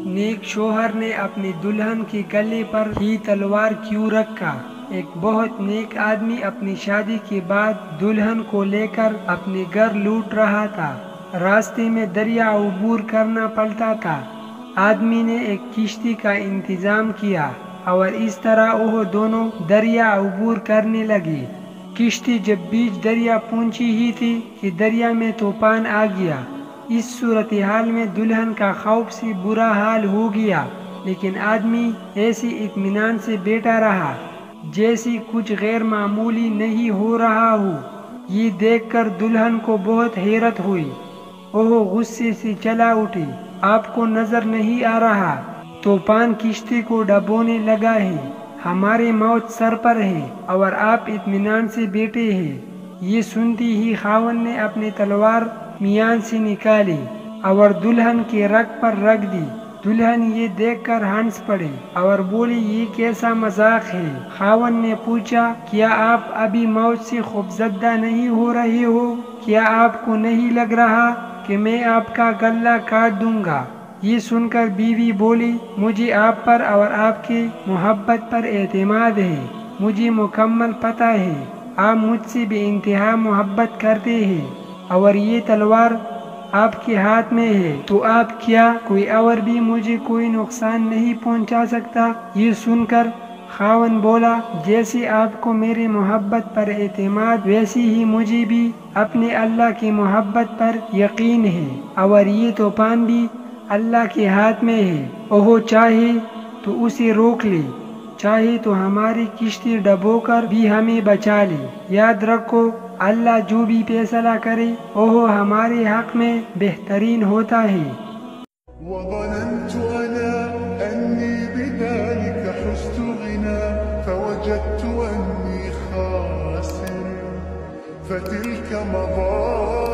نیک شوہر نے اپنی دلہن کے گلے پر ہی تلوار کیوں رکھا؟ ایک بہت نیک آدمی اپنی شادی کے بعد دلہن کو لے کر اپنے گھر لوٹ رہا تھا۔ راستے میں دریا عبور کرنا پڑتا تھا۔ آدمی نے ایک کشتی کا انتظام کیا اور اس طرح وہ دونوں دریا عبور کرنے لگے۔ کشتی جب بیچ دریا پہنچی ہی تھی کہ دریا میں طوفان آ گیا۔ اس صورتحال میں دلہن کا خوف سے برا حال ہو گیا، لیکن آدمی ایسے اطمینان سے بیٹھا رہا جیسے کچھ غیر معمولی نہیں ہو رہا ہو۔ یہ دیکھ کر دلہن کو بہت حیرت ہوئی۔ وہ غصے سے چلا اٹھی۔ آپ کو نظر نہیں آ رہا؟ طوفان کشتی کو ڈبونے لگا ہے، ہماری موت سر پر ہے اور آپ اطمینان سے بیٹھے ہیں۔ یہ سنتی ہی خاوند نے اپنی تلوار میان سے نکالی اور دلہن کے رگ پر رکھ دی۔ دلہن یہ دیکھ کر ہنس پڑی اور بولی، یہ کیسا مذاق ہے؟ خاوند نے پوچھا، کیا آپ ابھی موت سے خوفزدہ نہیں ہو رہے ہو؟ کیا آپ کو نہیں لگ رہا کہ میں آپ کا گلا کاٹ دوں گا؟ یہ سن کر بیوی بولی، مجھے آپ پر اور آپ کے محبت پر اعتماد ہے۔ مجھے مکمل پتہ ہے آپ مجھ سے بے انتہا محبت کرتے ہیں اور یہ تلوار آپ کے ہاتھ میں ہے تو آپ کیا کوئی اور بھی مجھے کوئی نقصان نہیں پہنچا سکتا؟ یہ سن کر خاوند بولا، جیسے آپ کو میرے محبت پر اعتماد ویسے ہی مجھے بھی اپنے اللہ کی محبت پر یقین ہے اور یہ طوفان بھی اللہ کے ہاتھ میں ہے۔ وہ چاہے تو اسے روک لے، چاہے تو ہماری کشتی ڈبو کر بھی ہمیں بچا لے۔ یاد رکھو، اللہ جو بھی فیصلہ کرے وہ ہمارے حق میں بہترین ہوتا ہے۔ وظننت أنا أني بذلك حزت غنى فوجدت أني خاسر فتلك مظاهر